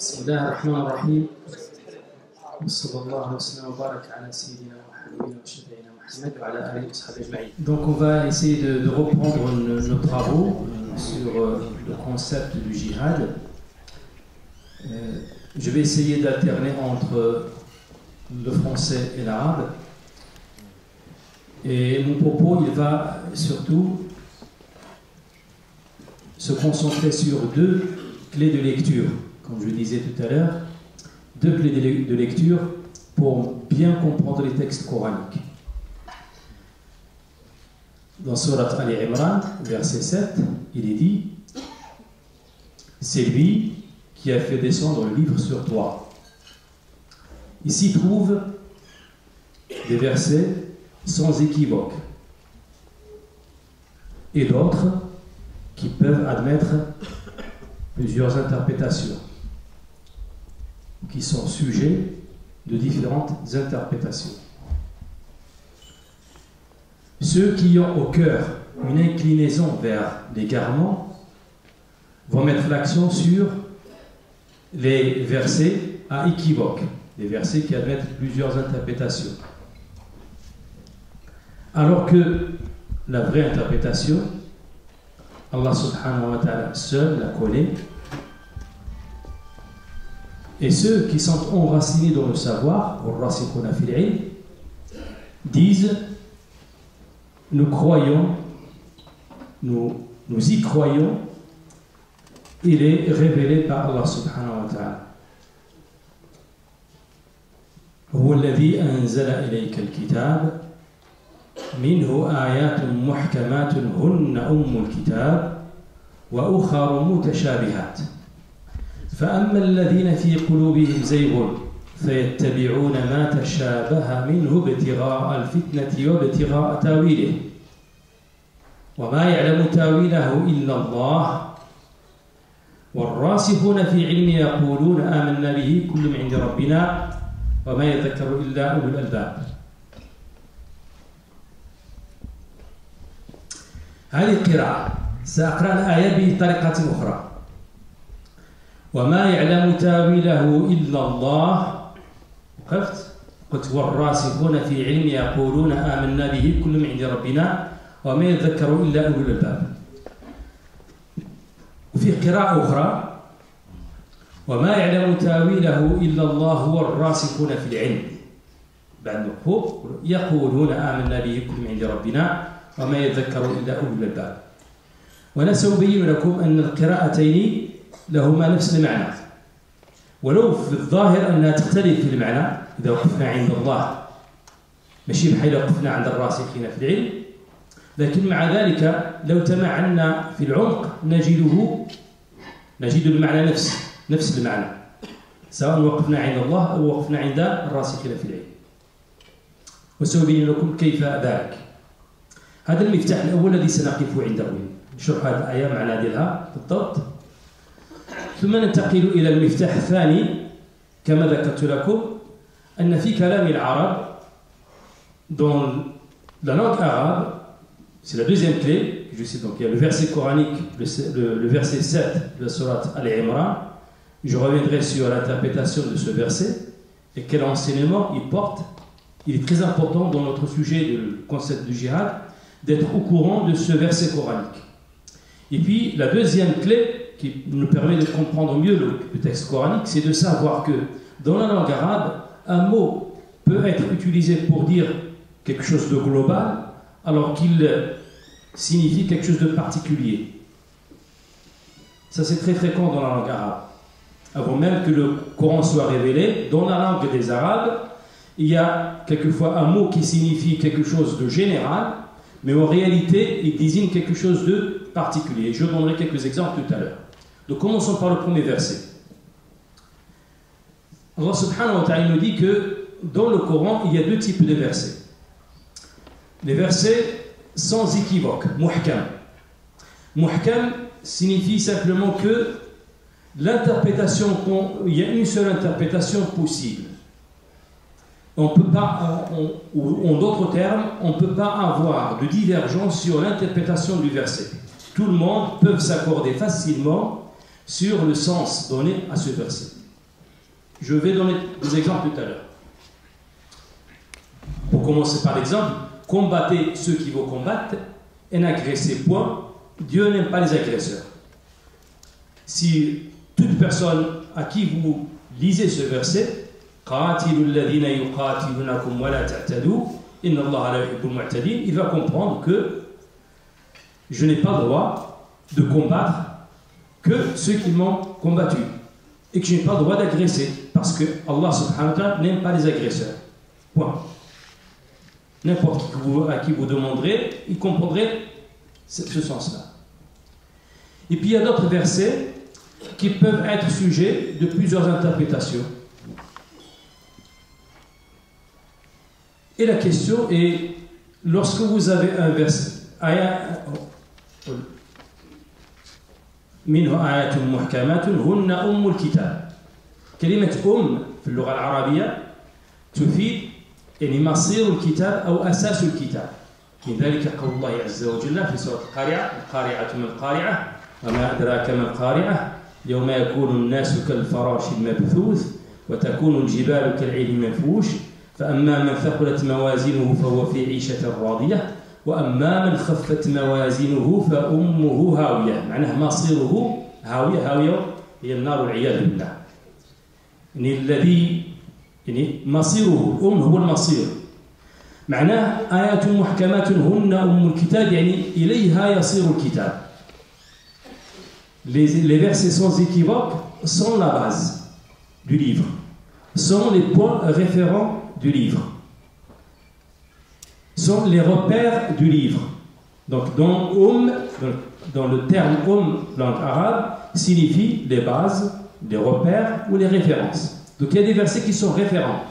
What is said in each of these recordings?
بسم الله الرحمن الرحيم وصلى الله وسلم وبارك على سيدنا وحبيبنا وشفيعنا محمد وعلى آله وصحبه أجمعين. Donc on va essayer de reprendre nos travaux sur le concept du jihad. Je vais essayer d'alterner entre le français et l'arabe. Et mon propos, il va surtout se concentrer sur deux clés de lecture. Comme je disais tout à l'heure, deux clés de lecture pour bien comprendre les textes coraniques. Dans Surat Al-Imran, verset 7, il est dit « C'est lui qui a fait descendre le livre sur toi ». Il s'y trouve des versets sans équivoque et d'autres qui peuvent admettre plusieurs interprétations, qui sont sujets de différentes interprétations. Ceux qui ont au cœur une inclinaison vers l'égarement vont mettre l'accent sur les versets à équivoque, les versets qui admettent plusieurs interprétations. Alors que la vraie interprétation, Allah subhanahu wa ta'ala seul la connaît. Et ceux qui sont enracinés dans le savoir, disent nous croyons, nous y croyons, il est révélé par Allah subhanahu wa ta'ala. هو الذي أنزل إليك الكتاب منه آيات محكمات هن أم الكتاب وأخر متشابهات فأما الذين في قلوبهم زيغ فيتبعون ما تشابه منه ابتغاء الفتنة وابتغاء تاويله وما يعلم تاويله إلا الله والراسخون في علم يقولون آمنا به كل من عند ربنا وما يذكر إلا أولو الألباب. هذه القراءة سأقرأ الآية بطريقة أخرى. وما يعلم تاويله إلا الله قلت والراسخون في علم يقولون آمنا به كل من عند ربنا وما يذكر إلا أولو الألباب. وفي قراءة أخرى وما يعلم تاويله إلا الله هو الراسخون في العلم بعد يقولون آمنا به كل من عند ربنا وما يذكر إلا أولو الألباب. وأنا سأبين لكم أن القراءتين لهما نفس المعنى ولو في الظاهر أنها تختلف في المعنى إذا وقفنا عند الله ماشي بحال وقفنا عند الراسخين في العلم، لكن مع ذلك لو تمعنا في العمق نجد المعنى نفس المعنى سواء وقفنا عند الله أو وقفنا عند الراسخين في العلم. وسأبين لكم كيف ذلك. هذا المفتاح الأول الذي سنقف عنده نشرح هذه الآية معنى ديالها بالضبط، ثم ننتقل إلى المفتاح الثاني. كما ذكرت لكم أن في كلام العرب dans la langue arabe, c'est la deuxième clé. Je sais donc il y a le verset coranique, le verset 7 de la sourate Al-Imran. Je reviendrai sur l'interprétation de ce verset et quel enseignement il porte. Il est très important dans notre sujet du concept du jihad d'être au courant de ce verset coranique. Et puis la deuxième clé qui nous permet de comprendre mieux le texte coranique, c'est de savoir que dans la langue arabe, un mot peut être utilisé pour dire quelque chose de global alors qu'il signifie quelque chose de particulier. Ça c'est très fréquent dans la langue arabe. Avant même que le Coran soit révélé, dans la langue des Arabes, il y a quelquefois un mot qui signifie quelque chose de général, mais en réalité, il désigne quelque chose de particulier. Je donnerai quelques exemples tout à l'heure. Donc commençons par le premier verset. Allah subhanahu wa ta'ala nous dit que dans le Coran, il y a deux types de versets. Les versets sans équivoque, muhkam. Muhkam signifie simplement que l'interprétation, il y a une seule interprétation possible. On peut pas, ou en d'autres termes, on ne peut pas avoir de divergence sur l'interprétation du verset. Tout le monde peut s'accorder facilement sur le sens donné à ce verset. Je vais donner des exemples tout à l'heure. Pour commencer par l'exemple, combattez ceux qui vous combattent et n'agressez point. Dieu n'aime pas les agresseurs. Si toute personne à qui vous lisez ce verset, il va comprendre que je n'ai pas le droit de combattre que ceux qui m'ont combattu et que je n'ai pas le droit d'agresser parce que Allah subhanahu wa ta'ala n'aime pas les agresseurs. Point. N'importe qui à qui vous demanderez, il comprendrait ce sens-là. Et puis il y a d'autres versets qui peuvent être sujets de plusieurs interprétations. Et la question est, lorsque vous avez un verset, منه آيات محكمات هن أم الكتاب. كلمة في اللغة العربية تفيد يعني مصير الكتاب أو أساس الكتاب. من ذلك قول الله عز وجل في سورة القارعة: القارعة ما القارعة وما أدراك ما القارعة يوم يكون الناس كالفراش المبثوث وتكون الجبال كالعهن المنفوش فأما من ثقلت موازينه فهو في عيشة راضية وأما من خفت موازينه فأمه هاوية. معناه مصيره هاوية. هاوية هي النار والعياذ بالله. يعني الذي يعني مصيره هو المصير. معناه آيات محكمات هن أم الكتاب يعني إليها يصير الكتاب. Les versets sans équivoque sont la base du livre, sont les points référents du livre, sont les repères du livre. Donc dans le terme langue arabe, signifie les bases, les repères ou les références. Donc il y a des versets qui sont référents.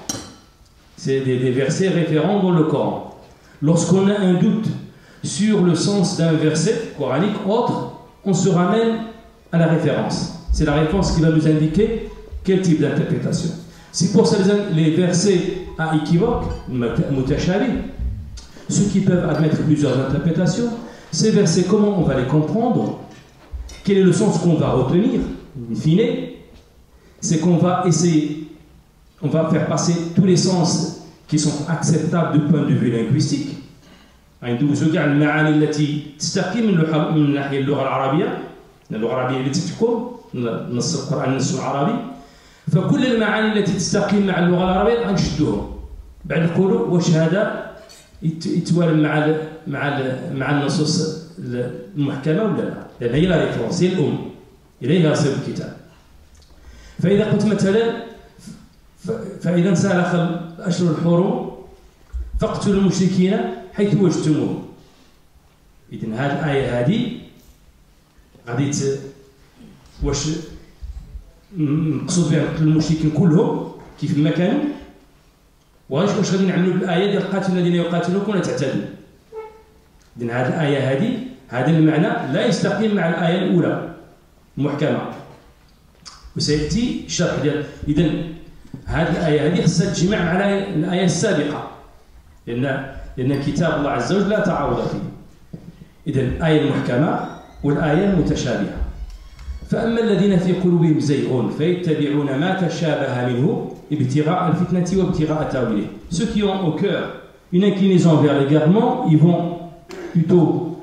C'est des versets référents dans le Coran. Lorsqu'on a un doute sur le sens d'un verset coranique autre, on se ramène à la référence. C'est la référence qui va nous indiquer quel type d'interprétation. Si pour ça les versets à équivoque, mutashabih, ceux qui peuvent admettre plusieurs interprétations, ces versets, comment on va les comprendre? Quel est le sens qu'on va retenir? In fine, c'est qu'on va essayer, on va faire passer tous les sens qui sont acceptables du point de vue linguistique. عندوزو كاع المعاني التي تستقي من ناحية اللغة العربية، اللغة العربية التي تحكم نص القرآن النص العربي، فكل المعاني التي تستقيم مع اللغة العربية غنشدوهم. بعد نقولوا واش هذا يتوالم مع النصوص المحكمة ولا لا؟ لأن هي لا ريفرنس، هي إليها يصير الكتاب. فإذا قلت مثلا فإذا انسلخ الأشهر الحرم فاقتلوا المشركين حيث وجدتموهم. إذن هذه الآية هذه غادي واش نقصد بها نقتل المشركين كلهم كيف ما كانوا، واش غادي نعملوا بالآية ديال قاتلوا الذين يقاتلونكم ولا تعتدوا. إذن هذه الآية هذه هذا المعنى لا يستقيم مع الآية الأولى المحكمة، وسيأتي الشرح ديال. إذن هذه الآية هذه خصها تجمع مع الآية السابقة، لأن كتاب الله عز وجل لا تعارض فيه. إذن الآية المحكمة والآية المتشابهة. فأما الذين في قلوبهم زيغ فيتبعون ما تشابه منه ابتغاء الفتنة وابتغاء تاويله. Ceux qui ont au cœur une inclinaison vers l'égarement, ils vont plutôt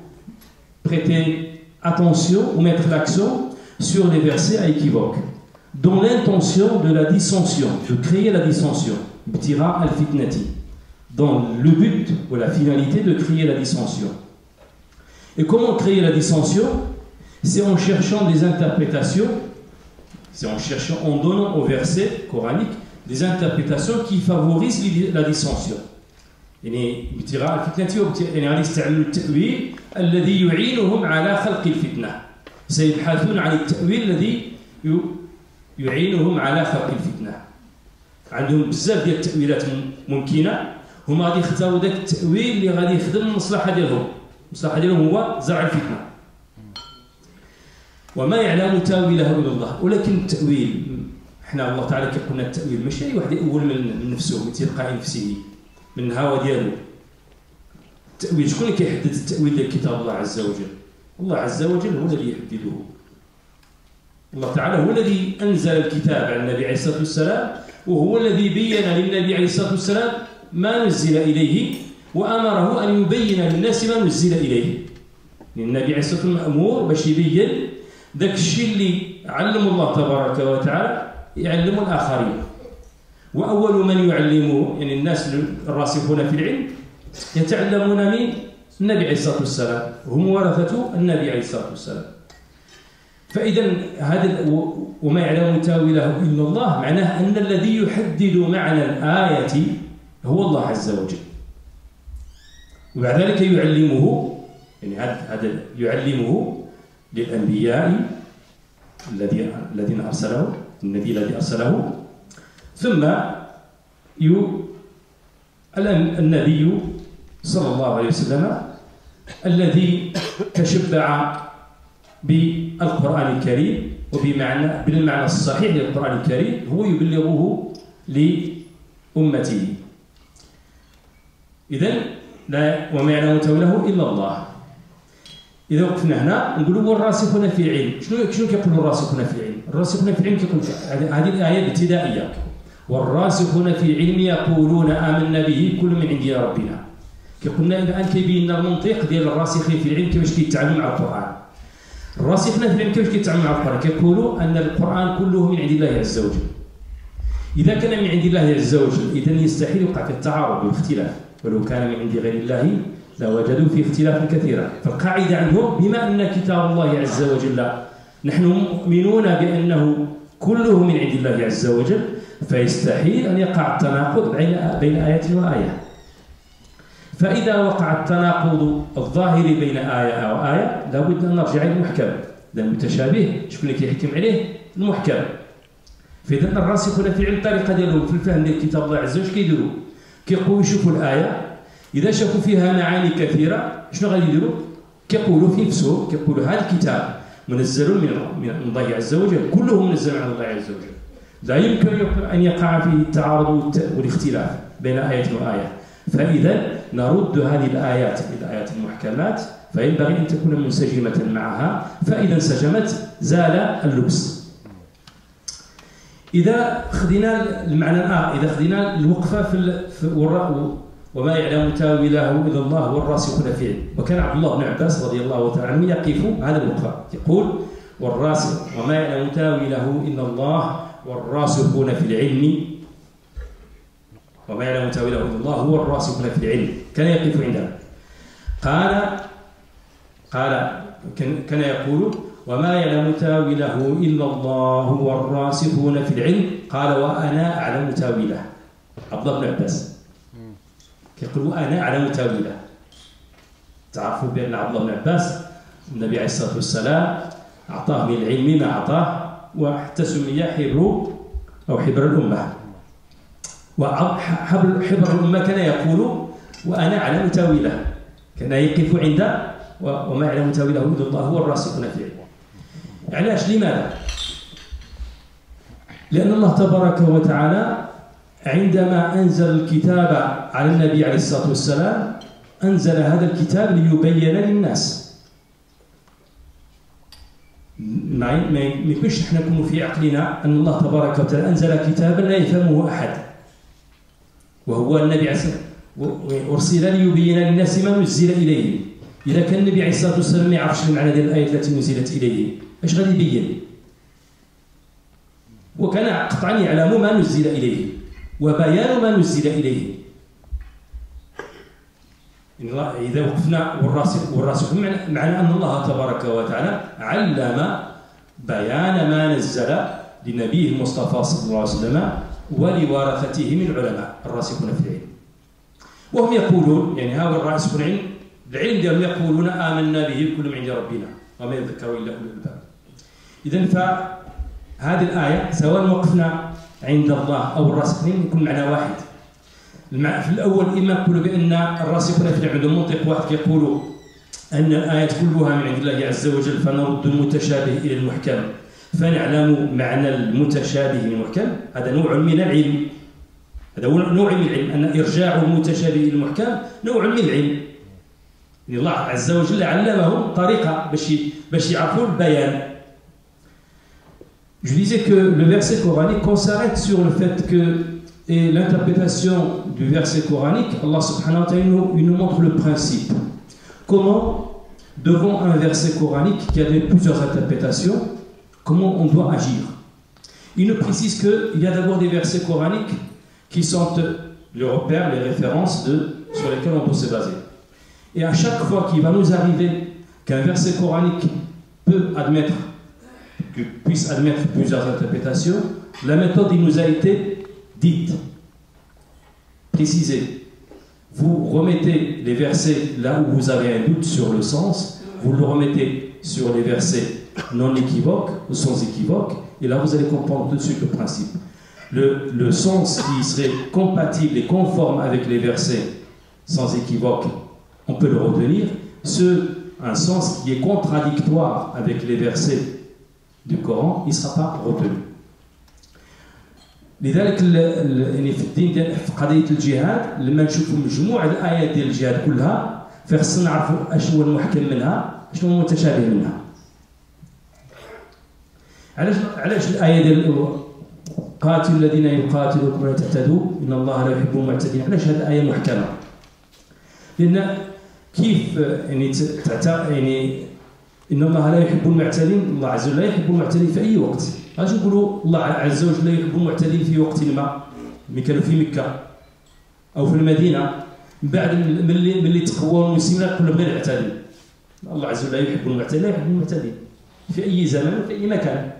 prêter attention ou mettre l'accent sur les versets à équivoque, dans l'intention de la dissension, de créer la dissension, ibtira al-fitnati, dans le but ou la finalité de créer la dissension. Et comment créer la dissension? C'est en cherchant des interprétations, c'est en donnant aux versets coraniques des interprétations qui favorisent la dissension. يعني ابتغاء الفتنة يعني غادي يستعملوا التأويل الذي يعينهم على خلق الفتنة. سيبحثون عن التأويل الذي يعينهم على خلق الفتنة. عندهم بزاف ديال التأويلات ممكنة، هما غادي يختاروا ذاك التأويل اللي غادي يخدم المصلحة ديالهم. المصلحة ديالهم هو زرع الفتنة. وما يعلم تاويله إلا الله. ولكن التأويل حنا الله تعالى كيقول لنا التأويل ماشي أي واحد يأول من نفسه من تلقاء نفسه من الهوى ديالو. التأويل شكون اللي كيحدد التأويل ديال كتاب الله عز وجل؟ الله عز وجل هو الذي يحدده. الله تعالى هو الذي أنزل الكتاب على النبي عليه الصلاة والسلام، وهو الذي بين للنبي عليه الصلاة والسلام ما نزل إليه، وأمره أن يبين للناس ما نزل إليه. النبي عليه الصلاة والسلام مأمور باش يبين ذاك الشيء اللي علم الله تبارك وتعالى يعلم الآخرين. وأول من يعلمه يعني الناس الراسخون في العلم يتعلمون من النبي عليه الصلاة والسلام، هم ورثة النبي عليه الصلاة والسلام. فإذا هذا وما يعلم تاويله إلا الله، معناه أن الذي يحدد معنى الآية هو الله عز وجل، وبعد ذلك يعلمه، يعني هذا يعلمه للأنبياء الذين أرسله، النبي الذي أرسله، ثم النبي صلى الله عليه وسلم الذي تشبع بالقرآن الكريم بالمعنى الصحيح للقرآن الكريم، هو يبلغه لأمته. إذن وما يعلم تاويله إلا الله. إذا وقفنا هنا نقولوا والراسخون في العلم. شنو كيقولوا الراسخون في العلم؟ الراسخون في العلم كيقول هذه الآية الابتدائية، والراسخون في العلم يقولون آمنا به كل من عند ربنا. كيقولنا الآن كيبين لنا المنطق ديال الراسخين في العلم كيفاش كيتعاملوا مع القرآن. الراسخون في العلم كيفاش كيتعاملوا مع القرآن؟ كيقولوا أن القرآن كله من عند الله عز وجل. إذا كان من عند الله عز وجل إذا يستحيل يوقع في التعارض والاختلاف، ولو كان من عند غير الله لوجدوا فيه اختلافا كثيرا. فالقاعدة عندهم بما أن كتاب الله عز وجل نحن مؤمنون بأنه كله من عند الله عز وجل، فيستحيل أن يقع التناقض بين آية وآية. فإذا وقع التناقض الظاهر بين آية وآية لابد أن نرجع إلى المحكم، لأن المتشابه شكون اللي كيحكم عليه؟ المحكم. فإذا الراسخون في العلم الطريقة ديالهم في الفهم ديال كتاب الله عز وجل كيديروا؟ كيبقوا يشوفوا الآية، إذا شافوا فيها معاني كثيرة شنو غادي يديروا؟ كيقولوا في نفسهم، كيقولوا هذا الكتاب منزل من الله عز وجل، كله منزل من الله عز وجل، لا يمكن أن يقع فيه التعارض والاختلاف بين آية وآية. فإذا نرد هذه الآيات إلى الآيات المحكمات، فينبغي أن تكون منسجمة معها، فإذا انسجمت زال اللبس. إذا خدينا المعنى إذا خدينا الوقفة في وما يعلم تاويله إلا الله والراسخون في العلم. وكان عبد الله بن عباس رضي الله تعالى عنه يقف هذا الوقفة، يقول والراسخ وما يعلم تاويله إلا الله والراسخون في العلم، وما يعلم تاويله إلا الله هو الراسخون في العلم. كان يقف عندها كان يقول وما يعلم تاويله إلا الله والراسخون في العلم، قال وأنا أعلم تاويله. عبد الله بن عباس يقول وأنا أعلم تاويله. تعرفوا بأن عبد الله بن عباس النبي عليه الصلاة والسلام أعطاه من العلم ما أعطاه، وحتى سمي حبر الأمة. وحبر الأمة كان يقول وأنا أعلم تاويله، كان يقف عند وما يعلم تاويله إلا الله هو الراسخون في العلم. علاش؟ لماذا؟ لأن الله تبارك وتعالى عندما أنزل الكتاب على النبي عليه الصلاة والسلام أنزل هذا الكتاب ليبين للناس. ما يمكنش نحن نكون في عقلنا أن الله تبارك وتعالى أنزل كتابا لا يفهمه أحد، وهو النبي عليه الصلاة والسلام أرسل ليبين للناس ما نزل إليه. إذا كان النبي عليه الصلاة والسلام ما يعرفش المعنى ديال الآية التي نزلت إليه، اش غادي يبين؟ وكان قطعا يعلم ما نزل إليه وبيان ما نزل إليه. إذا وقفنا والراسخ معنى أن الله تبارك وتعالى علم بيان ما نزل لنبيه المصطفى صلى الله عليه وسلم ولورثته من العلماء الراسخون في العلم. وهم يقولون يعني هؤلاء الراسخون في العلم ديالهم يقولون آمنا به كل من عند ربنا وما يذكر إلا أولو الألباب. إذن فهذه الآية سواء وقفنا عند الله أو الراسخين يكون معنى واحد. في الأول إما نقول بأن الراسخون في العلم عندهم منطق واحد، يقولوا أن الآيات كلها من عند الله عز وجل، فنرد المتشابه إلى المحكم فنعلم معنى المتشابه من المحكم. هذا نوع من العلم، هذا نوع من العلم، أن إرجاع المتشابه إلى المحكم نوع من العلم. يعني الله عز وجل علمهم طريقة باش يعرفوا البيان. Je disais que le verset coranique, qu'on s'arrête sur le fait que, et l'interprétation du verset coranique, Allah subhanahu wa ta'ala il nous montre le principe. Comment, devant un verset coranique qui a plusieurs interprétations, comment on doit agir. Il nous précise qu'il y a d'abord des versets coraniques qui sont les repères, les références sur lesquels on peut se baser. Et à chaque fois qu'il va nous arriver qu'un verset coranique puisse admettre plusieurs interprétations, la méthode il nous a été dite, précisée. Vous remettez les versets là où vous avez un doute sur le sens, vous le remettez sur les versets non équivoques ou sans équivoque, et là vous allez comprendre tout de suite le principe. Le sens qui serait compatible et conforme avec les versets sans équivoque, on peut le retenir. Un sens qui est contradictoire avec les versets du Coran, il ne sera pas retenu. لذلك يعني في الدين ديال في قضيه الجهاد لما نشوفوا مجموعه الايات ديال الجهاد كلها فخصنا نعرفوا اش هو المحكم منها شنو هو المتشابه منها. علاش الايه ديال قاتلوا الذين يقاتلوكم ولا تعتدوا ان الله لا يحب المعتدين، علاش هذه الايه محكمه؟ لان كيف يعني ان الله لا يحب المعتدين، الله عز وجل لا يحب المعتدين في اي وقت. اش نقولوا الله عز وجل لا يحب المعتدين في وقت ما، ملي كانوا في مكه او في المدينه، من بعد ملي تقووا المسلمين كنا بغينا نعتدي. الله عز وجل لا يحب المعتدين، لا يحب المعتدين في اي زمان وفي اي مكان.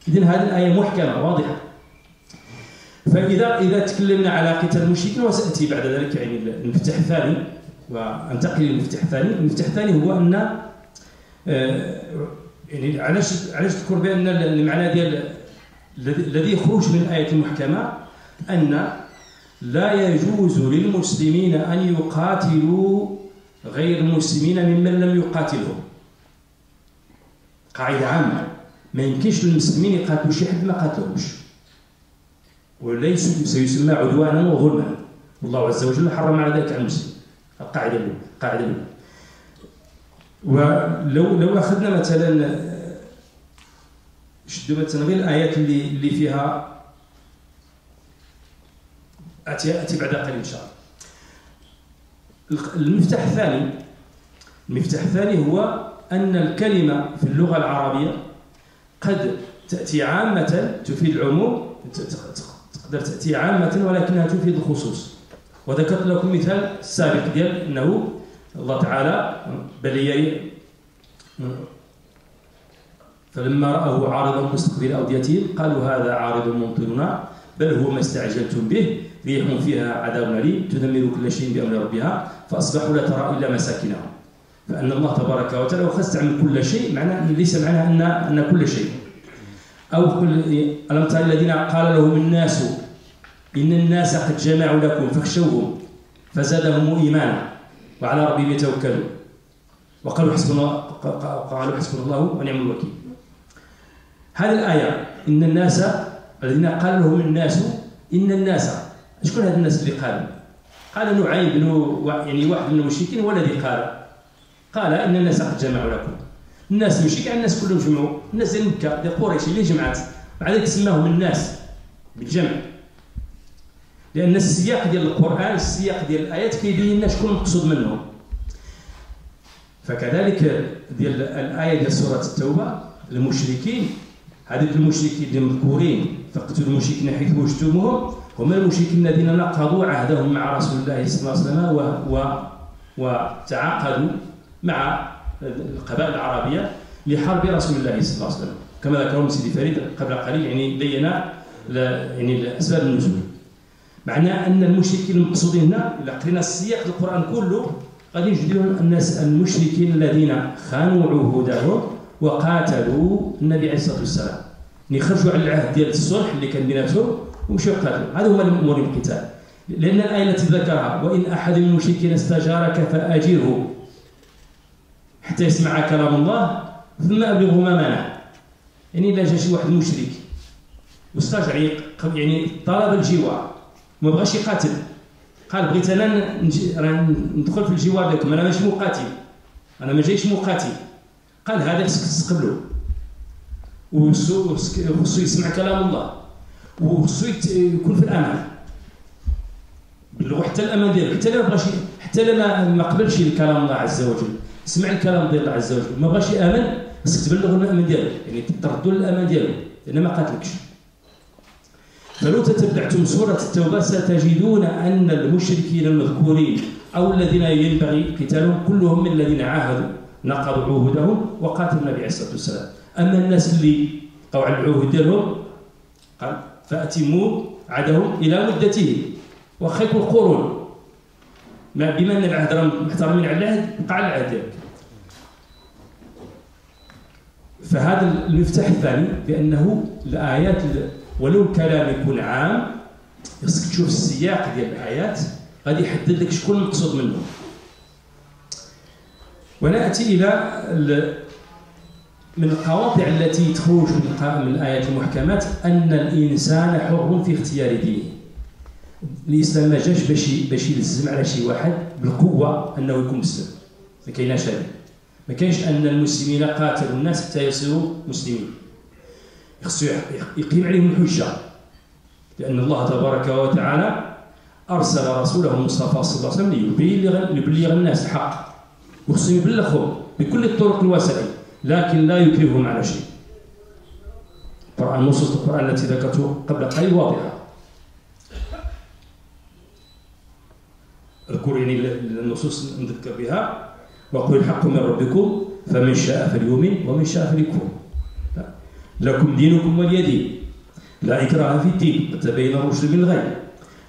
اذن هذه الايه محكمه واضحه. فاذا تكلمنا على قتال المشركين، وساتي بعد ذلك يعني المفتاح الثاني وانتقل للمفتاح الثاني. المفتاح الثاني هو ان يعني علاش تذكر بان المعنى ديال الذي يخرج من الايه المحكمه ان لا يجوز للمسلمين ان يقاتلوا غير المسلمين ممن لم يقاتلهم. قاعده عامه، ما يمكنش للمسلمين يقاتلوا شي حد ما قاتلهمش، وليس سيسمى عدوانا وظلما، والله عز وجل حرم على ذلك على المسلم. القاعده الاولى. ولو اخذنا مثلا شدوا مثلا غير الايات اللي فيها اتي بعد قليل ان شاء الله. المفتاح الثاني هو ان الكلمه في اللغه العربيه قد تاتي عامه تفيد العموم، تقدر تاتي عامه ولكنها تفيد الخصوص. وذكرت لكم مثال سابق ديال انه الله تعالى بل فلما رأوه عارضا مستقبل أوديتهم قالوا هذا عارض ممطرنا بل هو ما استعجلتم به ريح فيها عذاب أليم تدمر كل شيء بأمر ربها فأصبحوا لا ترى إلا مساكنهم. فأن الله تبارك وتعالى وخص عن كل شيء معناه ليس معناها أن كل شيء. أو ألم تر الذين قال لهم الناس إن الناس قد جمعوا لكم فاخشوهم فزادهم إيمانا وعلى ربهم يتوكلون وقالوا حسبنا الله ونعم الوكيل. هذه الآية إن الناس الذين قال لهم الناس إن الناس، شكون هذا الناس اللي قالوا؟ قال نعيم بن يعني واحد من المشركين هو الذي قال إن الناس قد جمعوا لكم. الناس ماشي كاع الناس كلهم جمعوا، الناس ديال مكة ديال قريش اللي جمعت، مع ذلك سماهم الناس بالجمع. لأن السياق ديال القرآن، السياق ديال الآيات كيبين لنا شكون المقصود منهم. فكذلك ديال الآية ديال سورة التوبة المشركين، هذوك المشركين اللي مذكورين فاقتلوا المشركين حيث وجدتموهم هم المشركين الذين نقضوا عهدهم مع رسول الله صلى الله عليه وسلم وتعاقدوا مع القبائل العربية لحرب رسول الله صلى الله عليه وسلم، كما ذكرهم سيدي فريد قبل قليل. يعني بين يعني أسباب النزول. معناه أن المشركين المقصودين هنا إذا قرينا السياق القرآن كله غادي نجدوا الناس المشركين الذين خانوا عهودهم وقاتلوا النبي عليه الصلاة والسلام، يعني خرجوا على العهد ديال الصلح اللي كان بيناتهم ومشاو قاتلوا. هذا هو المأمور بالقتال. لأن الآية التي ذكرها وإن أحد من المشركين استجارك فأجره حتى يسمع كلام الله ثم أبلغه ما منع. يعني إلا جا شي واحد مشرك واسترجع يعني طلب الجوار ما بغاش يقاتل، قال بغيت انا ندخل في الجوار لكم، انا ماشي مقاتل، انا ما جايش مقاتل، قال هذا خصك تستقبلو وخصو يسمع كلام الله، وخصو يكون في الامان باللغه، حتى الامان ديالو، حتى لا بغاش، حتى لا ما قبلش كلام الله عز وجل، سمع الكلام ديال الله عز وجل ما بغاش يامن، خصك تبلغ الامان ديالو، يعني تردوا للامان ديالو لان ما قاتلكش. فلو تتبعتم سوره التوبه ستجدون ان المشركين المذكورين او الذين ينبغي قتالهم كلهم من الذين عاهدوا نقضوا عهودهم وقاتلوا النبي عليه الصلاه والسلام. اما الناس اللي بقاو على العهود ديالهم قال فاتموا عهدهم الى مدته، واخا يكون قرون، بما ان العهد راه محترمين على العهد بقى على العهد ديالك. فهذا المفتاح الثاني بانه الايات ولو الكلام يكون عام خصك تشوف السياق ديال الايات غادي يحدد لك شكون المقصود منه. وناتي الى من القواطع التي تخرج من الايات المحكمات ان الانسان حر في اختيار دينه. الاسلام ما جاش باش يلزم على شي واحد بالقوه انه يكون مسلم، ما كايناش هذا. ما كاينش ان المسلمين قاتلوا الناس حتى يصيروا مسلمين، خصو يقيم عليهم الحجه، لان الله تبارك وتعالى ارسل رسوله المصطفى صلى الله عليه وسلم ليبلغ الناس الحق، وخصو يبلغهم بكل الطرق الواسعه، لكن لا يكرههم على شيء. نصوص القران التي ذكرتها قبل قليل واضحه. اذكر يعني النصوص نذكر بها: وقل الحق من ربكم فمن شاء فليؤمن ومن شاء فليكفر، لكم دينكم ولي دين، لا إكراه في الدين، قد تبين الرشد من الغي،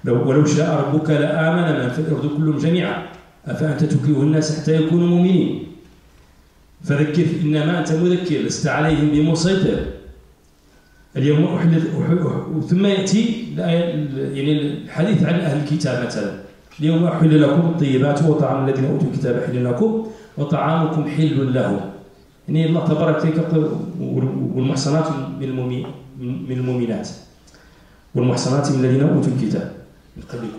ولو شاء ربك لآمن من في الأرض كلهم جميعا أفأنت تكره الناس حتى يكونوا مؤمنين، فذكر إنما أنت مذكر لست عليهم بمسيطر، اليوم ثم يأتي يعني الحديث عن أهل الكتاب مثلا: اليوم أحل لكم الطيبات وطعام الذين أوتوا الكتاب حل لكم وطعامكم حل لهم. يعني الله تبارك وتعالى والمحصنات من المؤمنات والمحصنات من الذين اوتوا الكتاب من قبلكم.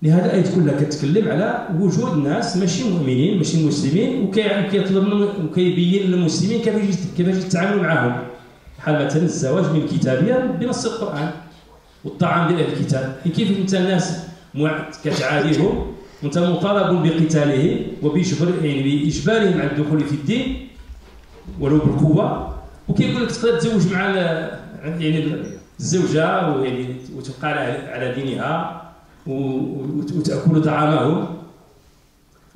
لهذا الآية كلها كتكلم على وجود ناس ماشي مؤمنين ماشي مسلمين، وكيطلب وكيبين للمسلمين كيفاش يتعاملوا معهم، بحال مثلا الزواج من الكتابيه بنص القران، والطعام ديال الكتاب. كيف انت الناس كتعاديهم وانت مطالب بقتاله وبإجبارهم على الدخول في الدين ولو بالقوه، وكيقول لك تقدر تزوج مع يعني الزوجه وتبقى على دينها وتاكل طعامه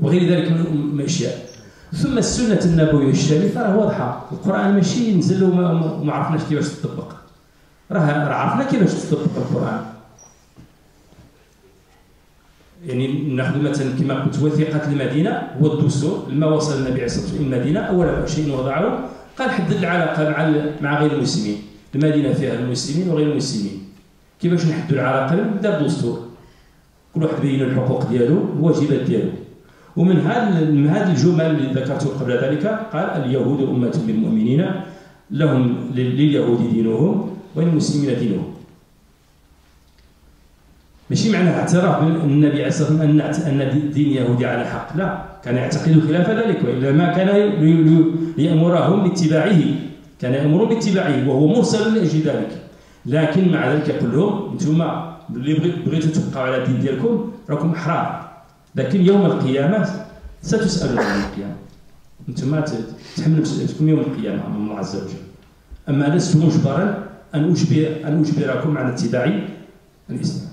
وغير ذلك من الاشياء. ثم السنه النبويه الشريفه راه واضحه، القران ماشي نزل وما عرفناش كيفاش تطبق، راه عرفنا كيفاش تطبق القران. يعني ناخذ مثلا كما قلت وثيقه المدينه هو الدستور، لما وصل النبي عليه الصلاه والسلام المدينه اول شيء وضعه قال حدد العلاقه مع غير المسلمين، المدينه فيها المسلمين وغير المسلمين، كيفاش نحدوا العلاقه؟ دار دستور، كل واحد بين الحقوق ديالو الواجبات ديالو. ومن هذه الجمل اللي ذكرته قبل ذلك قال: اليهود امه من المؤمنين لهم لليهود دينهم وللمسلمين دينهم. ماشي معناها اعتراف النبي عليه الصلاه والسلام ان الدين اليهودي على حق، لا، كان يعتقد خلاف ذلك، والا ما كان يامرهم باتباعه، كان يامرهم باتباعه وهو مرسل لاجل ذلك. لكن مع ذلك يقول لهم: انتم اللي بغيتوا تبقاو على الدين ديالكم راكم احرار، لكن يوم القيامه ستسالون عن القيامه، انتم تحملوا مسؤوليتكم يوم القيامه امام الله عز وجل. اما لست مجبرا ان اجبركم على اتباع الاسلام.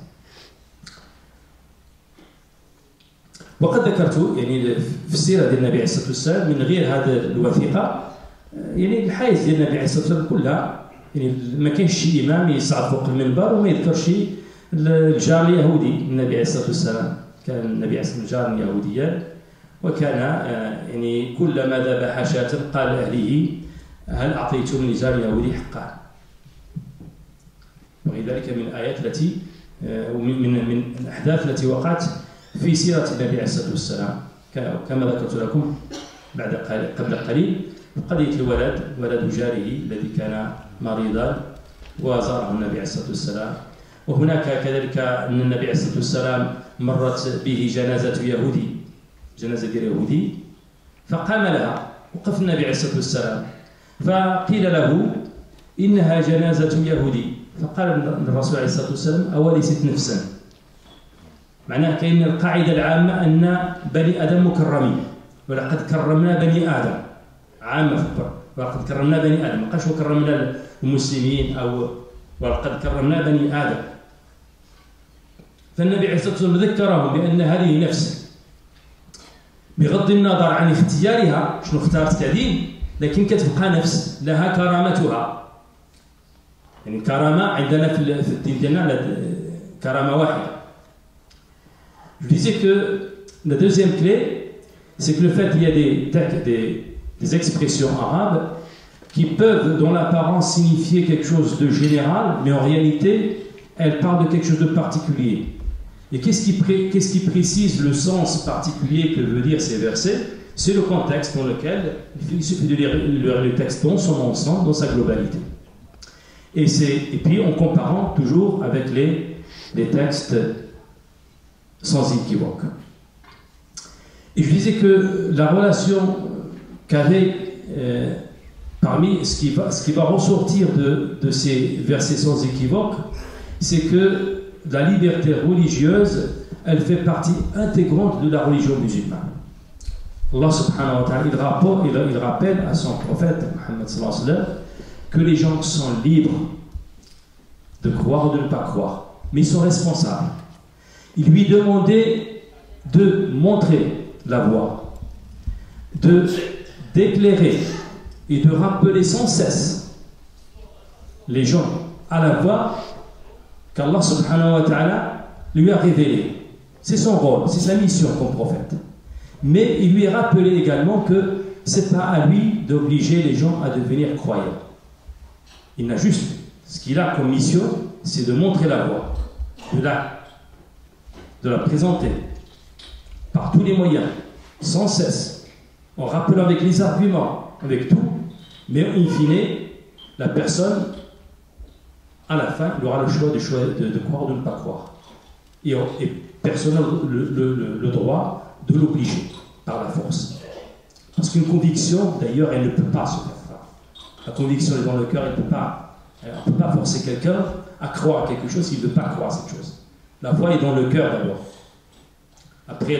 وقد ذكرت يعني في السيره ديال النبي عليه الصلاه والسلام من غير هذه الوثيقه، يعني الحياه ديال النبي عليه الصلاه والسلام كلها، يعني ما كاينش شي امام يصعد فوق المنبر وما يذكرش الجار اليهودي النبي عليه الصلاه والسلام. كان النبي عليه الصلاه والسلام جارا يهوديا، وكان يعني كلما ذبح شاة قال لاهله: هل اعطيتم لجار يهودي حقا؟ وغير ذلك من الايات التي من الاحداث التي وقعت في سيرة النبي عليه الصلاة والسلام، كما ذكرت لكم قبل قليل قضية ولد جاره الذي كان مريضا وزاره النبي عليه الصلاة والسلام. وهناك كذلك أن النبي عليه الصلاة والسلام مرت به جنازة يهودي، جنازة يهودي، فقام لها، وقف النبي عليه الصلاة والسلام فقيل له إنها جنازة يهودي فقال الرسول عليه الصلاة والسلام أوليست نفسا معناه كأن القاعدة العامة أن بني آدم مكرمين ولقد كرمنا بني آدم عامة فكر ولقد كرمنا بني آدم ما قالش وكرمنا المسلمين أو ولقد كرمنا بني آدم فالنبي عليه الصلاة والسلام ذكرهم بأن هذه نفس بغض النظر عن اختيارها شنو اختارت كدين لكن كتبقى نفس لها كرامتها يعني كرامة عندنا في الدين ديالنا كرامة واحدة. Je disais que la deuxième clé, c'est que le fait qu'il y a des expressions arabes qui peuvent, dans l'apparence, signifier quelque chose de général, mais en réalité, elles parlent de quelque chose de particulier. Et qu'est-ce qui précise le sens particulier que veut dire ces versets? C'est le contexte dans lequel il suffit de lire le texte dans son ensemble, dans sa globalité. Et puis en comparant toujours avec les textes sans équivoque. Et je disais que la relation qu'avait parmi ce qui va ressortir de ces versets sans équivoque, c'est que la liberté religieuse, elle fait partie intégrante de la religion musulmane. Allah subhanahu wa ta'ala, il rappelle à son prophète Muhammad sallallahu alayhi wa sallam que les gens sont libres de croire ou de ne pas croire, mais ils sont responsables. Il lui demandait de montrer la voie, d'éclairer et de rappeler sans cesse les gens à la voie qu'Allah subhanahu wa ta'ala lui a révélée. C'est son rôle, c'est sa mission comme prophète. Mais il lui a rappelé également que ce n'est pas à lui d'obliger les gens à devenir croyants. Il n'a juste, ce qu'il a comme mission, c'est de montrer la voie, de la présenter par tous les moyens, sans cesse, en rappelant avec les arguments, avec tout, mais in fine, la personne, à la fin, il aura le choix de croire ou de ne pas croire. Et personne n'a le droit de l'obliger par la force. Parce qu'une conviction, d'ailleurs, elle ne peut pas se faire faire. La conviction est dans le cœur, elle ne peut pas forcer quelqu'un à croire à quelque chose s'il ne veut pas croire à cette chose. La foi est dans le cœur d'abord. Après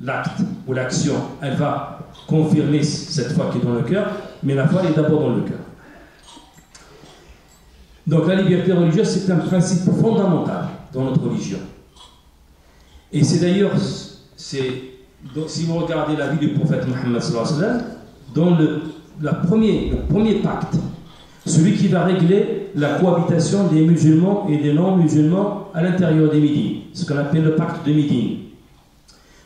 l'acte ou l'action, elle va confirmer cette foi qui est dans le cœur, mais la foi est d'abord dans le cœur. Donc la liberté religieuse, c'est un principe fondamental dans notre religion. Et c'est d'ailleurs, si vous regardez la vie du prophète Mohammed sallallahu alayhi wa sallam, dans le premier pacte, celui qui va régler la cohabitation des musulmans et des non-musulmans à l'intérieur des Médines, ce qu'on appelle le pacte de Médine.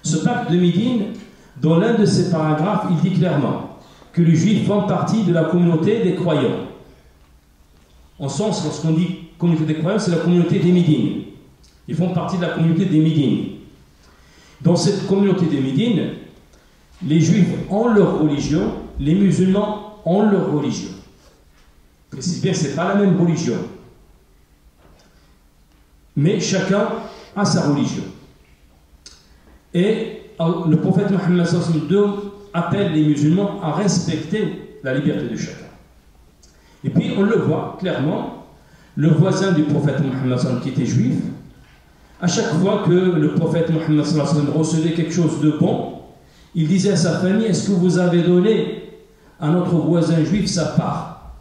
Ce pacte de Médine, dans l'un de ses paragraphes, il dit clairement que les Juifs font partie de la communauté des croyants. En sens, lorsqu'on dit communauté des croyants, c'est la communauté des Médines. Ils font partie de la communauté des Médines. Dans cette communauté des Médines, les Juifs ont leur religion, les musulmans ont leur religion. Je précise bien que ce n'est pas la même religion. Mais chacun a sa religion. Et le prophète Mohammed sallallahu alayhi wa sallam appelle les musulmans à respecter la liberté de chacun. Et puis on le voit clairement, le voisin du prophète Mohammed sallallahu alayhi wa sallam qui était juif, à chaque fois que le prophète Mohammed sallallahu alayhi wa sallam recevait quelque chose de bon, il disait à sa famille: est-ce que vous avez donné à notre voisin juif sa part?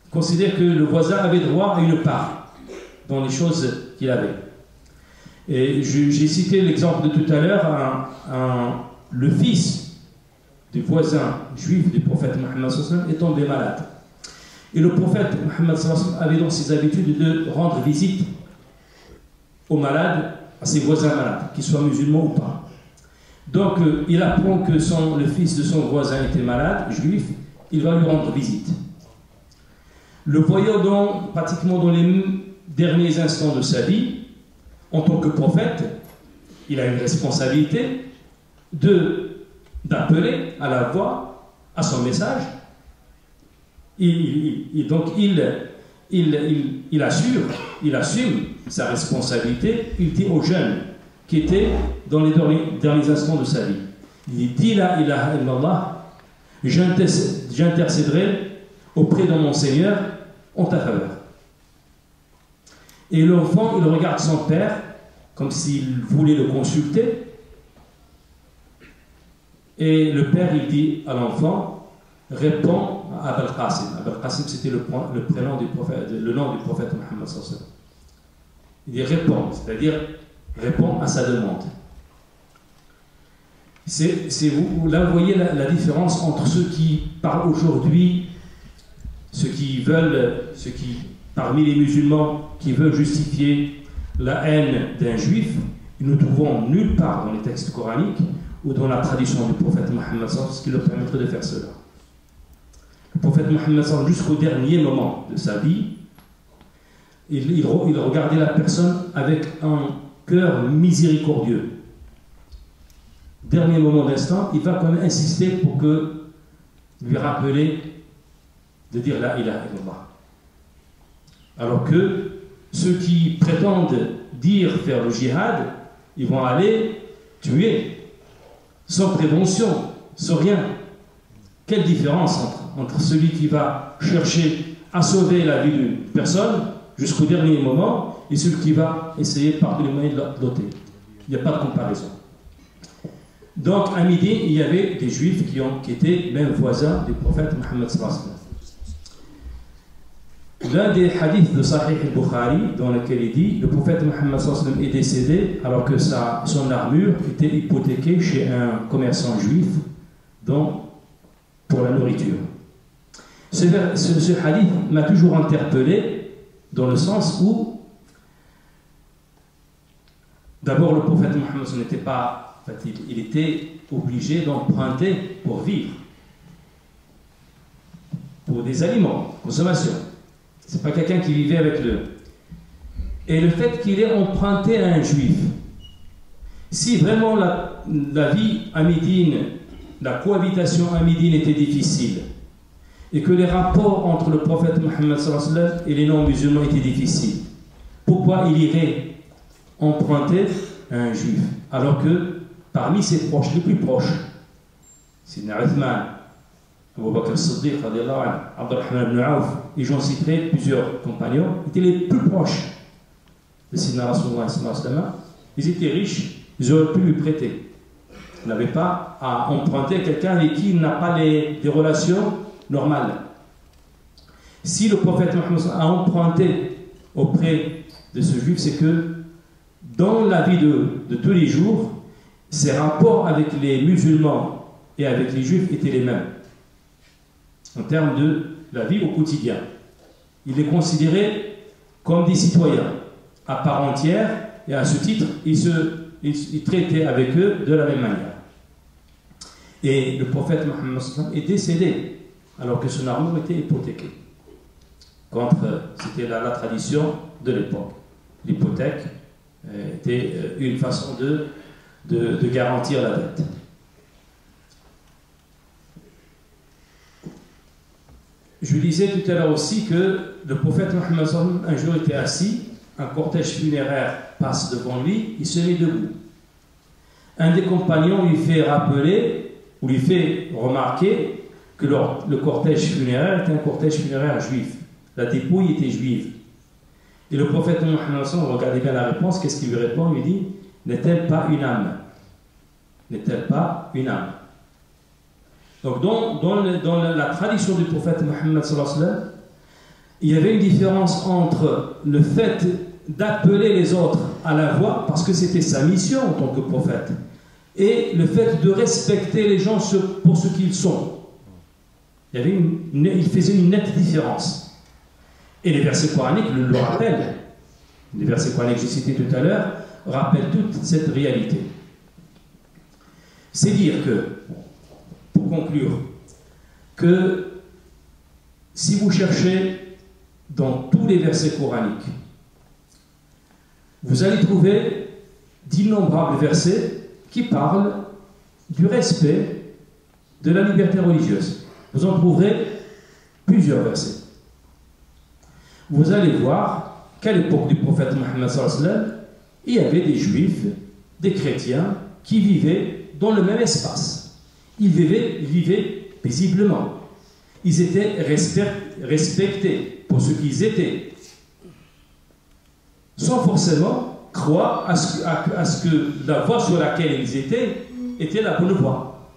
Il considère que le voisin avait droit à une part dans les choses qu'il avait. Et j'ai cité l'exemple de tout à l'heure, le fils du voisin juif du prophète Mohammed sallallahu alayhi wa sallam est tombé malade. Et le prophète Mohammed sallallahu alayhi wa sallam avait donc ses habitudes de rendre visite aux malades, à ses voisins malades, qu'ils soient musulmans ou pas. Donc il apprend que le fils de son voisin était malade, juif, il va lui rendre visite. Le voyant pratiquement dans les derniers instants de sa vie, en tant que prophète, il a une responsabilité d'appeler à la voix, à son message. Donc il assume sa responsabilité. Il dit aux jeunes qui étaient dans les derniers instants de sa vie, il dit: la ilaha illallah j'intercéderai auprès de mon Seigneur en ta faveur. Et l'enfant, il regarde son père comme s'il voulait le consulter. Et le père, il dit à l'enfant, réponds à Abul Qasim. Abul Qasim, c'était le prénom du prophète, le nom du prophète Mohammed sallallahu alayhi wa sallam. Il dit réponds, c'est-à-dire réponds à sa demande. Là, vous voyez la différence entre ceux qui parlent aujourd'hui, parmi les musulmans, qui veulent justifier la haine d'un juif. Nous ne trouvons nulle part dans les textes coraniques ou dans la tradition du prophète Mohammed ce qui leur permettrait de faire cela. Le prophète Mohammed jusqu'au dernier moment de sa vie, il regardait la personne avec un cœur miséricordieux. Dernier moment d'instant, il va quand même insister pour lui rappeler de dire la ilaha illallah. Alors que ceux qui prétendent dire faire le djihad, ils vont aller tuer sans prévention, sans rien. Quelle différence entre celui qui va chercher à sauver la vie d'une personne jusqu'au dernier moment et celui qui va essayer par tous les moyens de l'ôter. Il n'y a pas de comparaison. Donc à Médine, il y avait des juifs qui étaient même voisins du prophète Mohammed sallallahu alayhi wa sallam. L'un des hadiths de Sahih al-Bukhari, dans lequel il dit le prophète Mohammed sallallahu alayhi wa sallam est décédé alors que son armure était hypothéquée chez un commerçant juif pour la nourriture. Ce hadith m'a toujours interpellé dans le sens où d'abord le prophète Mohammed n'était pas, en fait, il était obligé d'emprunter pour vivre, pour des aliments, consommation. C'est pas quelqu'un qui vivait avec le. Et le fait qu'il ait emprunté à un juif, si vraiment la vie à Médine, la cohabitation à Médine était difficile, et que les rapports entre le prophète Mohammed sallallahu alayhi wa sallam et les non-musulmans étaient difficiles, pourquoi il irait emprunter à un juif alors que parmi ses proches, les plus proches, Sidna Uthman, Abu Bakr as-Siddiq, Abdurrahman ibn Auf, et j'en citerai plusieurs compagnons, étaient les plus proches de Sidna Rasulullah sallallahu alayhi wa sallam. Ils étaient riches, ils auraient pu lui prêter. Il n'avait pas à emprunter à quelqu'un avec qui il n'a pas des relations normales. Si le prophète Mohammed a emprunté auprès de ce juif, c'est que dans la vie de tous les jours, ses rapports avec les musulmans et avec les juifs étaient les mêmes en termes de la vie au quotidien. Il les considérait comme des citoyens à part entière et à ce titre, il traitait avec eux de la même manière. Et le prophète Mohammed est décédé alors que son armure était hypothéquée. C'était la tradition de l'époque. L'hypothèque était une façon de garantir la dette. Je disais tout à l'heure aussi que le prophète Mohammed un jour était assis, un cortège funéraire passe devant lui, il se met debout. Un des compagnons lui fait rappeler, ou lui fait remarquer que le cortège funéraire était un cortège funéraire juif. La dépouille était juive. Et le prophète Mohammed, regardez bien la réponse, qu'est-ce qu'il lui répond? Il lui dit, n'est-elle pas une âme? N'est-elle pas une âme? Donc dans la tradition du prophète Mohammed, il y avait une différence entre le fait d'appeler les autres à la voie, parce que c'était sa mission en tant que prophète, et le fait de respecter les gens pour ce qu'ils sont. Il faisait une nette différence. Et les versets coraniques le rappellent. Les versets coraniques que j'ai cités tout à l'heure rappellent toute cette réalité. C'est dire que, pour conclure, que si vous cherchez dans tous les versets coraniques, vous allez trouver d'innombrables versets qui parlent du respect de la liberté religieuse. Vous en trouverez plusieurs versets. Vous allez voir qu'à l'époque du prophète Mohammed sallallahu alayhi wa sallam, il y avait des juifs, des chrétiens qui vivaient dans le même espace. Ils vivaient paisiblement. Ils étaient respectés pour ce qu'ils étaient, sans forcément croire à ce que la voie sur laquelle ils étaient était la bonne voie.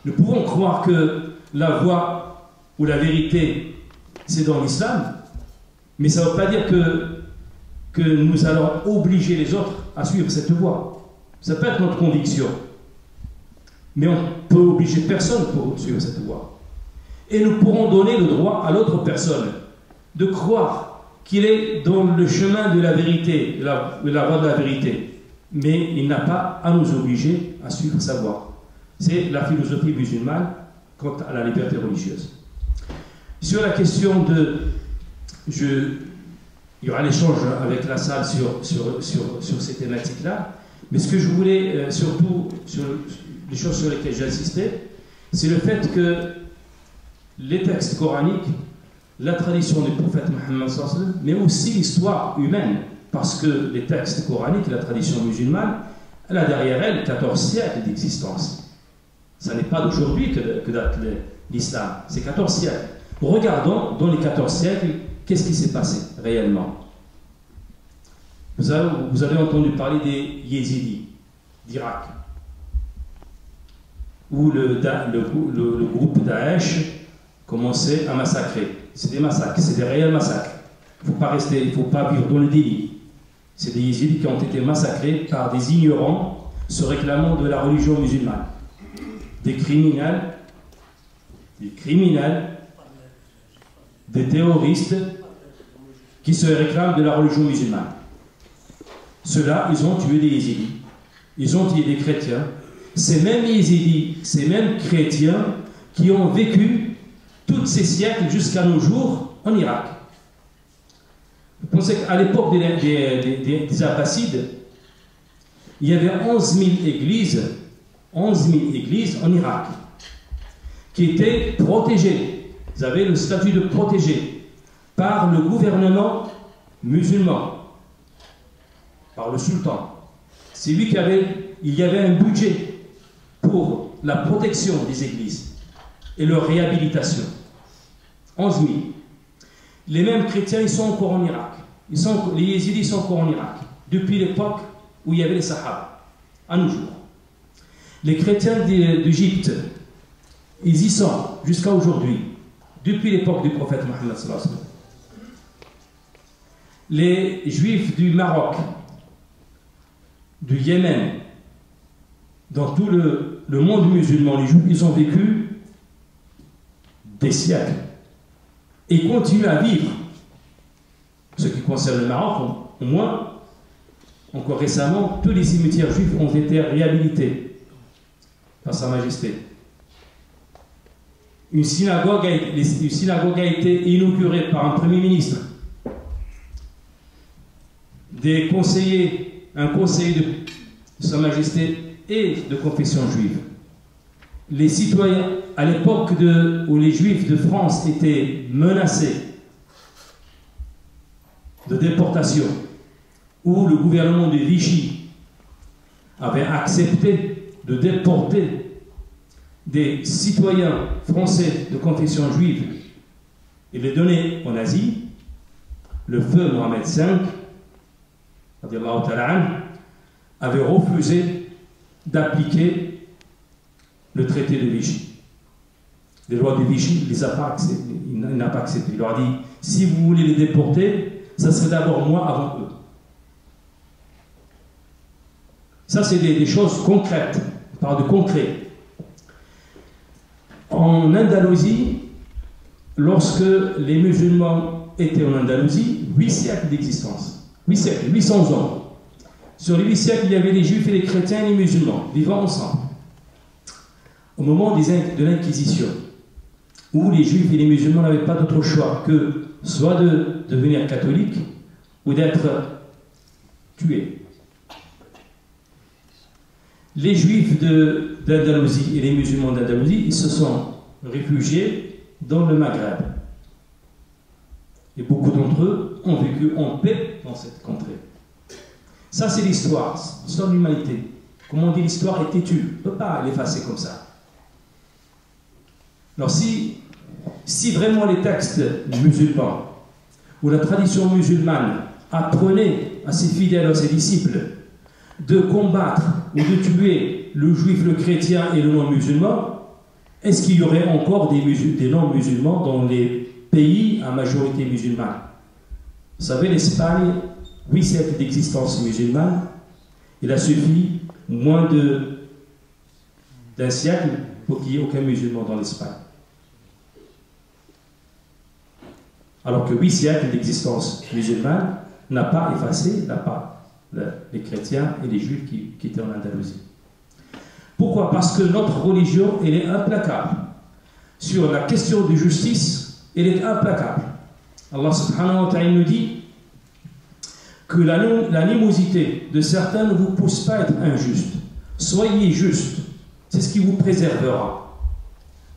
Nous pouvons croire que la voie ou la vérité, c'est dans l'islam, mais ça ne veut pas dire que nous allons obliger les autres à suivre cette voie. Ça peut être notre conviction, mais on ne peut obliger personne pour suivre cette voie. Et nous pourrons donner le droit à l'autre personne de croire qu'il est dans le chemin de la vérité, la voie de la vérité, mais il n'a pas à nous obliger à suivre sa voie. C'est la philosophie musulmane quant à la liberté religieuse. Sur la question de... il y aura l'échange avec la salle sur ces thématiques-là, mais ce que je voulais, surtout, sur les choses sur lesquelles j'ai insisté, c'est le fait que les textes coraniques, la tradition du prophète Mohammed, mais aussi l'histoire humaine, parce que les textes coraniques, la tradition musulmane, elle a derrière elle 14 siècles d'existence. Ça n'est pas d'aujourd'hui que date l'islam, c'est 14 siècles. Regardons dans les 14 siècles, qu'est-ce qui s'est passé réellement? Vous avez entendu parler des Yézidis d'Irak, où le groupe Daesh commençait à massacrer. C'est des massacres, c'est des réels massacres. Il ne faut pas vivre dans le délit. C'est des Yézidis qui ont été massacrés par des ignorants se réclamant de la religion musulmane. Des criminels, des terroristes qui se réclament de la religion musulmane. Ceux-là, ils ont tué des Yézidis. Ils ont tué des chrétiens. Ces mêmes Yézidis, ces mêmes chrétiens qui ont vécu tous ces siècles jusqu'à nos jours en Irak. Vous pensez qu'à l'époque des Abbassides, il y avait 11 000 églises en Irak qui étaient protégées. Vous avez le statut de protégé par le gouvernement musulman, par le sultan. C'est lui il y avait un budget pour la protection des églises et leur réhabilitation. 11 000. Les mêmes chrétiens, ils sont encore en Irak. Les Yézidis sont encore en Irak, depuis l'époque où il y avait les Sahaba, à nos jours. Les chrétiens d'Égypte, ils y sont jusqu'à aujourd'hui, depuis l'époque du prophète Mohammed. Les Juifs du Maroc, du Yémen, dans tout le monde musulman, les Juifs, ils ont vécu des siècles et continuent à vivre. Ce qui concerne le Maroc, au moins, encore récemment, tous les cimetières juifs ont été réhabilités par Sa Majesté. Une synagogue a été inaugurée par un Premier ministre. Un conseiller de Sa Majesté et de confession juive. Les citoyens, à l'époque où les Juifs de France étaient menacés de déportation, où le gouvernement de Vichy avait accepté de déporter des citoyens français de confession juive et les donner en Asie, le feu Mohamed V avait refusé d'appliquer le traité de Vichy. Les lois de Vichy, il n'a pas accepté. Il leur a dit, si vous voulez les déporter, ça serait d'abord moi avant eux. Ça, c'est des choses concrètes. On parle de concret. En Andalousie, lorsque les musulmans étaient en Andalousie, 8 siècles d'existence. 8 siècles, 800 ans. Sur les 8 siècles, il y avait les juifs et les chrétiens et les musulmans vivant ensemble. Au moment de l'Inquisition, où les juifs et les musulmans n'avaient pas d'autre choix que soit de devenir catholiques ou d'être tués. Les juifs d'Andalousie et les musulmans d'Andalousie, ils se sont réfugiés dans le Maghreb. Et beaucoup d'entre eux ont vécu en paix dans cette contrée. Ça, c'est l'histoire de l'humanité. Comme on dit, l'histoire est têtue. On ne peut pas l'effacer comme ça. Alors si vraiment les textes musulmans ou la tradition musulmane apprenait à ses fidèles, à ses disciples, de combattre ou de tuer le juif, le chrétien et le non-musulman, est-ce qu'il y aurait encore des non-musulmans dans les pays à majorité musulmane? Vous savez, l'Espagne, 8 siècles d'existence musulmane, il a suffi moins d'un siècle pour qu'il n'y ait aucun musulman dans l'Espagne. Alors que 8 siècles d'existence musulmane n'a pas effacé les chrétiens et les juifs qui étaient en Andalousie. Pourquoi? Parce que notre religion, elle est implacable. Sur la question de justice, elle est implacable. Allah subhanahu wa ta'ala nous dit que l'animosité de certains ne vous pousse pas à être injuste. Soyez juste. C'est ce qui vous préservera.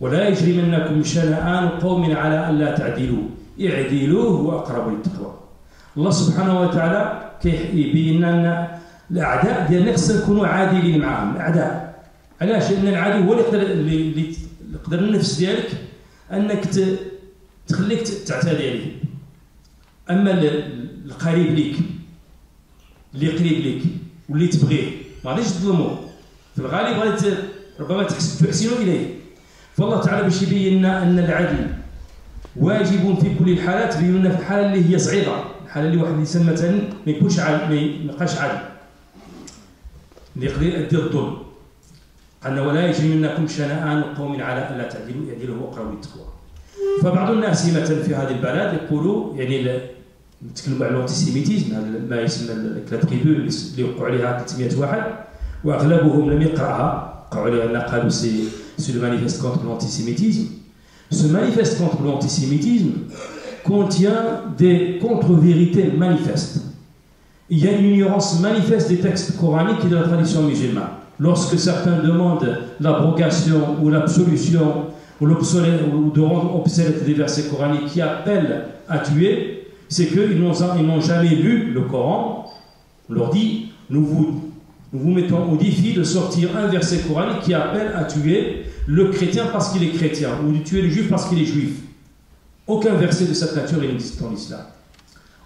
وَلَا يَجْرِمَنَّكُمْ شَنَآنُ قَوْمٍ عَلَىٰ أَلَّا تَعْدِلُوا اعْدِلُوا هُوَ أَقْرَبُ لِلتَّقْوَىٰ. الله سبحانه وتعالى كيبين لنا الأعداء ديالنا خصنا نكونوا عادلين معاهم. الأعداء علاش؟ لأن العدو هو اللي يقدر النفس ديالك أنك تخليك تعتدي عليه. أما القريب ليك اللي قريب ليك واللي تبغيه ما غاديش تظلموه، في الغالب غادي ربما تحسن إليه. فالله تعالى باش يبين لنا أن العدل واجب في كل الحالات، بين لنا في الحالة اللي هي صعيبة، الحالة اللي واحد الإنسان مثلا ما يكونش ما يبقاش عادل اللي يقدر يدير الظلم. قالنا ولا يجرمنكم شنآن قوم على ألا تعدلوا اعدلوا هو أقرب للتقوى. فبعض الناس مثلا في هذه البلد يقولوا يعني نتكلموا على الانتيسيميتيزم، ما يسمى الكلاتريبو اللي وقعوا عليها 300 واحد واغلبهم لم يقراها، وقعوا عليها قالوا سي le manifeste contre l'antisémitisme. Ce manifeste contre l'antisémitisme contient des contre-vérités manifestes. Il y a une ignorance manifeste des textes coraniques et de la tradition musulmane. Lorsque certains demandent l'abrogation ou l'absolution ou de rendre obsolète des versets coraniques qui appellent à tuer, c'est qu'ils n'ont jamais lu le Coran. On leur dit, nous vous mettons au défi de sortir un verset coranique qui appelle à tuer le chrétien parce qu'il est chrétien, ou de tuer le juif parce qu'il est juif. Aucun verset de cette nature n'existe en islam.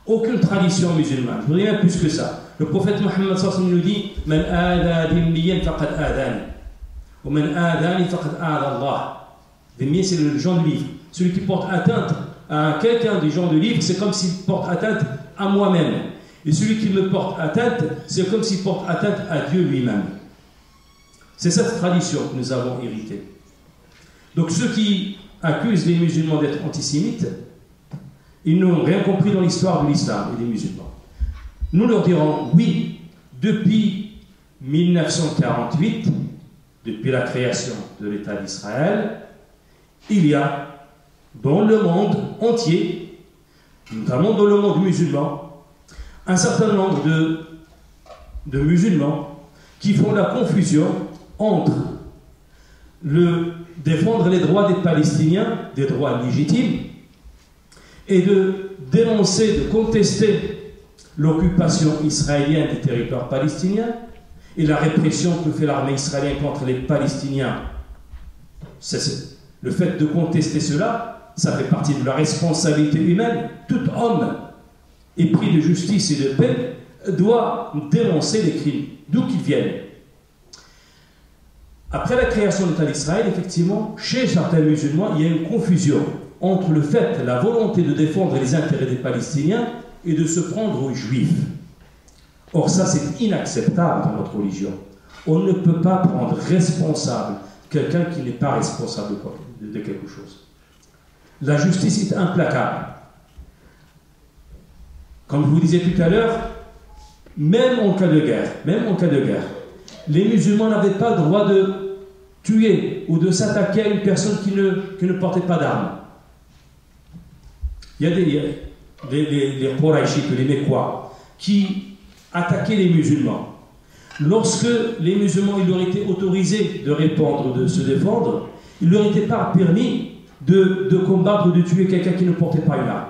Aucune tradition musulmane, rien plus que ça. Le prophète Mohammed nous dit Man aada dhimmiyan faqad aadani, ou man aadani faqad aada Allah. Dhimmiyan, c'est le genre de livre. Celui qui porte atteinte à quelqu'un du genre de livre, c'est comme s'il porte atteinte à moi-même. Et celui qui me porte atteinte, c'est comme s'il porte atteinte à Dieu lui-même. C'est cette tradition que nous avons héritée. Donc ceux qui accusent les musulmans d'être antisémites, ils n'ont rien compris dans l'histoire de l'islam et des musulmans. Nous leur dirons, oui, depuis 1948, depuis la création de l'État d'Israël, il y a dans le monde entier, notamment dans le monde musulman, un certain nombre de musulmans qui font la confusion entre défendre les droits des Palestiniens, des droits légitimes, et de dénoncer, de contester l'occupation israélienne des territoires palestiniens et la répression que fait l'armée israélienne contre les Palestiniens. Le fait de contester cela, ça fait partie de la responsabilité humaine. Tout homme épris de justice et de paix doit dénoncer les crimes, d'où qu'ils viennent. Après la création de l'État d'Israël, effectivement, chez certains musulmans, il y a une confusion entre le fait, la volonté de défendre les intérêts des Palestiniens et de se prendre aux Juifs. Or ça, c'est inacceptable dans notre religion. On ne peut pas prendre responsable quelqu'un qui n'est pas responsable de quelque chose. La justice est implacable. Comme je vous disais tout à l'heure, même en cas de guerre, les musulmans n'avaient pas le droit de tuer ou de s'attaquer à une personne qui ne portait pas d'armes. Il y a les Qurayshites, les Mécois, qui attaquaient les musulmans. Lorsque les musulmans il leur était autorisé de répondre, de se défendre, il ne leur était pas permis de combattre ou de tuer quelqu'un qui ne portait pas une arme.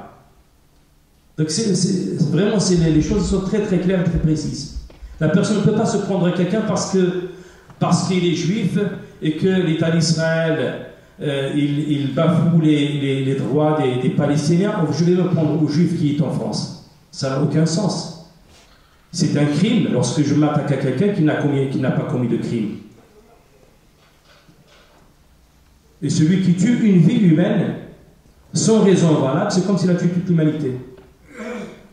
Donc vraiment, les choses sont très très claires et très précises. La personne ne peut pas se prendre à quelqu'un parce qu'il est juif et que l'État d'Israël il bafoue les droits des Palestiniens, je vais me prendre aux Juifs qui est en France. Ça n'a aucun sens. C'est un crime lorsque je m'attaque à quelqu'un qui n'a pas commis de crime. Et celui qui tue une vie humaine sans raison valable, c'est comme s'il a tué toute l'humanité.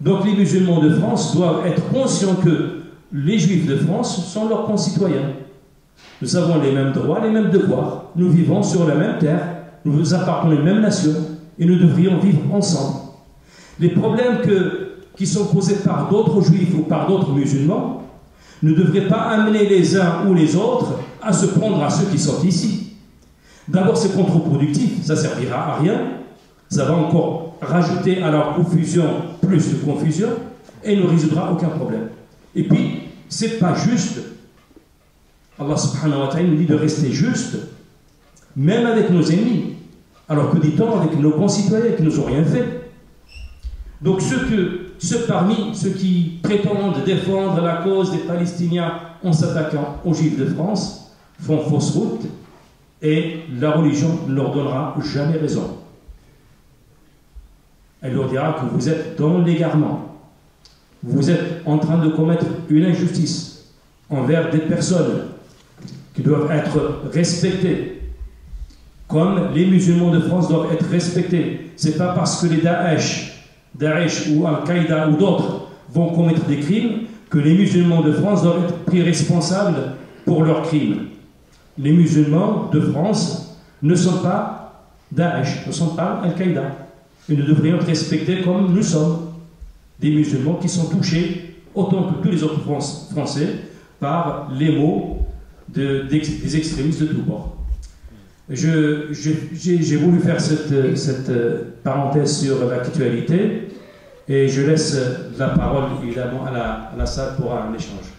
Donc les musulmans de France doivent être conscients que les Juifs de France sont leurs concitoyens. Nous avons les mêmes droits, les mêmes devoirs. Nous vivons sur la même terre, nous appartenons à une même nation et nous devrions vivre ensemble. Les problèmes qui sont posés par d'autres Juifs ou par d'autres musulmans ne devraient pas amener les uns ou les autres à se prendre à ceux qui sont ici. D'abord, c'est contre-productif, ça ne servira à rien. Ça va encore rajouter à leur confusion plus de confusion et ne résoudra aucun problème. Et puis, c'est pas juste. Allah subhanahu wa ta'ala nous dit de rester juste, même avec nos ennemis. Alors que dit-on avec nos concitoyens qui ne nous ont rien fait? Donc ceux parmi ceux qui prétendent défendre la cause des Palestiniens en s'attaquant aux Juifs de France font fausse route et la religion ne leur donnera jamais raison. Elle leur dira que vous êtes dans l'égarement. Vous êtes en train de commettre une injustice envers des personnes qui doivent être respectées, comme les musulmans de France doivent être respectés. Ce n'est pas parce que les Daesh ou Al-Qaïda ou d'autres vont commettre des crimes que les musulmans de France doivent être pris responsables pour leurs crimes. Les musulmans de France ne sont pas Daesh, ne sont pas Al-Qaïda. Et nous devrions être respectés comme nous sommes, des musulmans qui sont touchés, autant que tous les autres Français, par les maux des extrémistes de tous bords. J'ai voulu faire cette parenthèse sur l'actualité et je laisse la parole évidemment à la salle pour un échange.